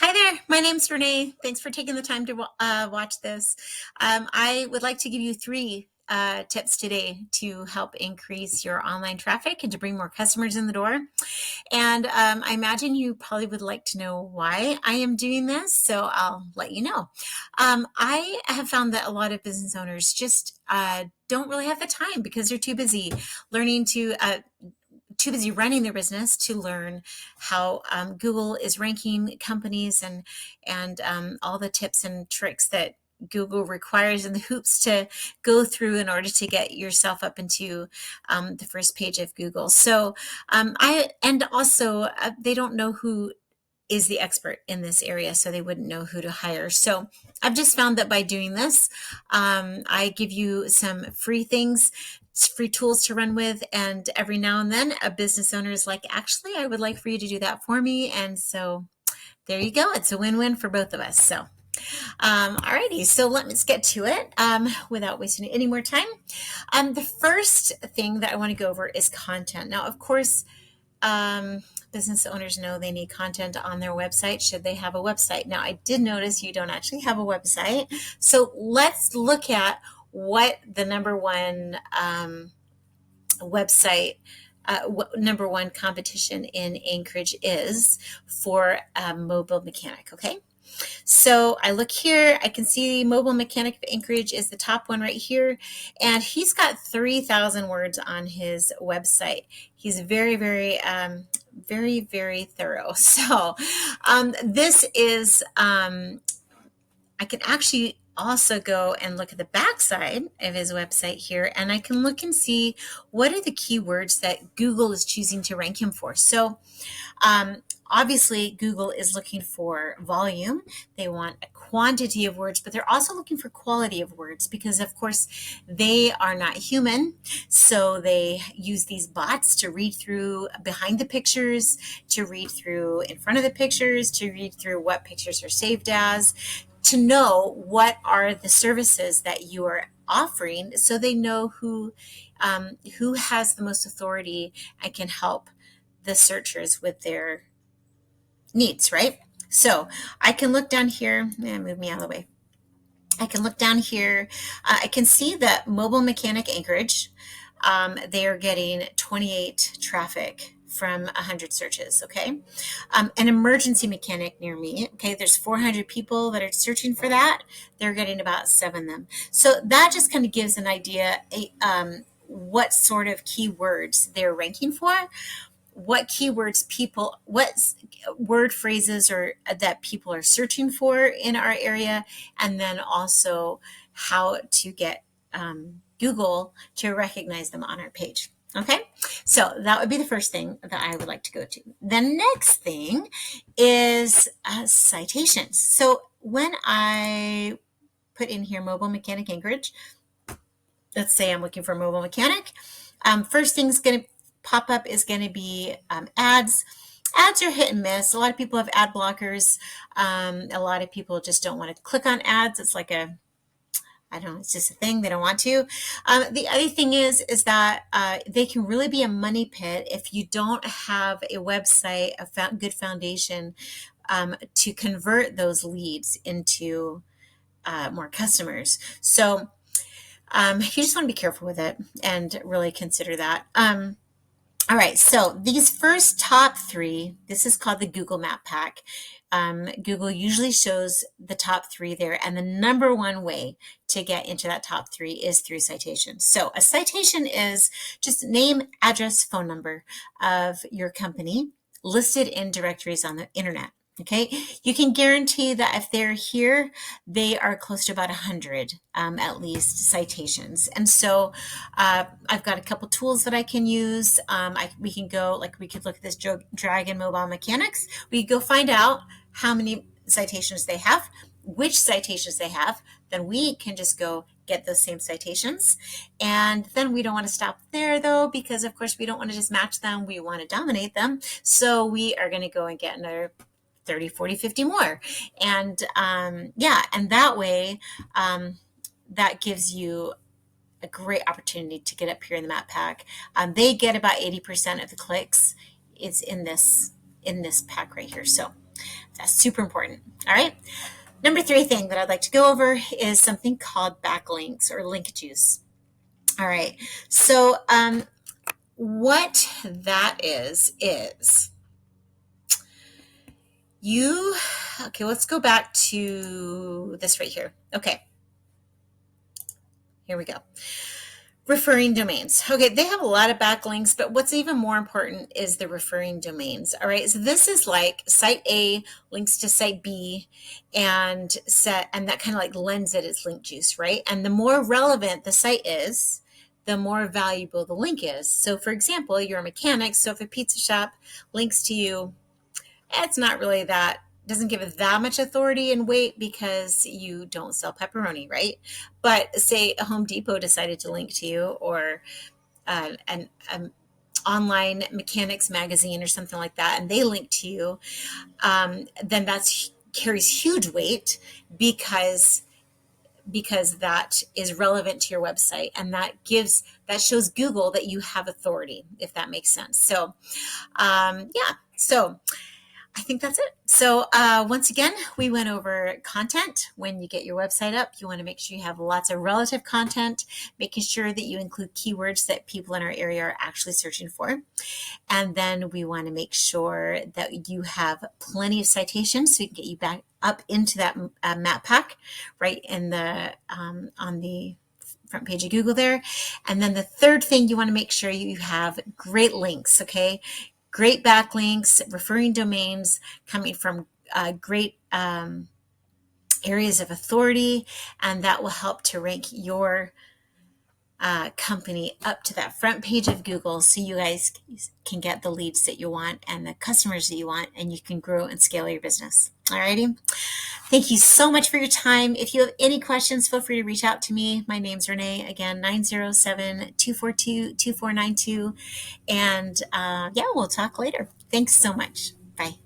Hi there, my name's Renee. Thanks for taking the time to watch this. I would like to give you three tips today to help increase your online traffic and to bring more customers in the door. And I imagine you probably would like to know why I am doing this, so I'll let you know. I have found that a lot of business owners just don't really have the time because they're too busy running their business to learn how Google is ranking companies and all the tips and tricks that Google requires and the hoops to go through in order to get yourself up into the first page of Google. So I and also they don't know who is the expert in this area, so they wouldn't know who to hire. So I've just found that by doing this, I give you some free things, free tools to run with, and every now and then a business owner is like, actually, I would like for you to do that for me. And so there you go. It's a win-win for both of us. So alrighty, so let's get to it without wasting any more time. The first thing that I want to go over is content. Now, of course, business owners know they need content on their website should they have a website. Now, I did notice you don't actually have a website. So let's look at what the number one website, number one competition in Anchorage is for a mobile mechanic, okay? So I look here, I can see Mobile Mechanic of Anchorage is the top one right here. And he's got 3,000 words on his website. He's very thorough. So this is, I can actually also go and look at the backside of his website here, and I can look and see what are the keywords that Google is choosing to rank him for. So obviously, Google is looking for volume. They want a quantity of words, but they're also looking for quality of words because, of course, they are not human. So they use these bots to read through behind the pictures, to read through in front of the pictures, to read through what pictures are saved as, to know what are the services that you are offering so they know who has the most authority and can help the searchers with their needs, right? So I can look down here, move me out of the way. I can look down here. I can see that Mobile Mechanic Anchorage, they are getting 28 traffic from 100 searches, okay? An emergency mechanic near me, okay, there's 400 people that are searching for that. They're getting about 7 of them. So that just kind of gives an idea what sort of keywords they're ranking for, what word phrases or that people are searching for in our area, and then also how to get Google to recognize them on our page. Okay, so that would be the first thing that I would like to go to. The next thing is citations. So when I put in here Mobile Mechanic Anchorage, let's say I'm looking for a mobile mechanic, first thing's going to pop up is going to be ads. Ads are hit and miss. A lot of people have ad blockers. A lot of people just don't want to click on ads. It's like I don't know, it's just a thing. They don't want to. The other thing is that they can really be a money pit if you don't have a website, a good foundation to convert those leads into more customers. So you just want to be careful with it and really consider that. All right, so these first top 3, this is called the Google Map Pack. Google usually shows the top 3 there, and the number one way to get into that top 3 is through citations. So a citation is just name, address, phone number of your company listed in directories on the internet. Okay, you can guarantee that if they're here, they are close to about 100 at least citations. And so I've got a couple tools that I can use. We can go, like we could look at this Dragon Mobile Mechanics. We could go find out how many citations they have, which citations they have. Then we can just go get those same citations. And then we don't want to stop there though, because of course we don't want to just match them. We want to dominate them. So we are going to go and get another 30, 40, 50 more. And and that way, that gives you a great opportunity to get up here in the Map Pack. They get about 80% of the clicks. It's in this pack right here. So That's super important. All right. Number 3 thing that I'd like to go over is something called backlinks or link juice. All right. So, what that is you, okay, let's go back to this right here. Okay. Here we go. Referring domains. Okay, they have a lot of backlinks, but what's even more important is the referring domains. All right, so this is like site A links to site B, and that kind of like lends it its link juice, right? And the more relevant the site is, the more valuable the link is. So for example, you're a mechanic, so if a pizza shop links to you, it's not really that, doesn't give it that much authority and weight because you don't sell pepperoni, right? But say a Home Depot decided to link to you, or an online mechanics magazine or something like that, and they link to you, then that's carries huge weight because that is relevant to your website, and that shows Google that you have authority, if that makes sense. So yeah, so I think that's it. So once again, we went over content. When you get your website up, you want to make sure you have lots of relative content, making sure that you include keywords that people in our area are actually searching for. And then we want to make sure that you have plenty of citations so we can get you back up into that map pack right in the on the front page of Google there. And then the third thing, you want to make sure you have great links, okay? Great backlinks, referring domains coming from great areas of authority, and that will help to rank your company up to that front page of Google so you guys can get the leads that you want and the customers that you want, and you can grow and scale your business. Alrighty. Thank you so much for your time. If you have any questions, feel free to reach out to me. My name's Renee, again, 907-242-2492. And yeah, we'll talk later. Thanks so much. Bye.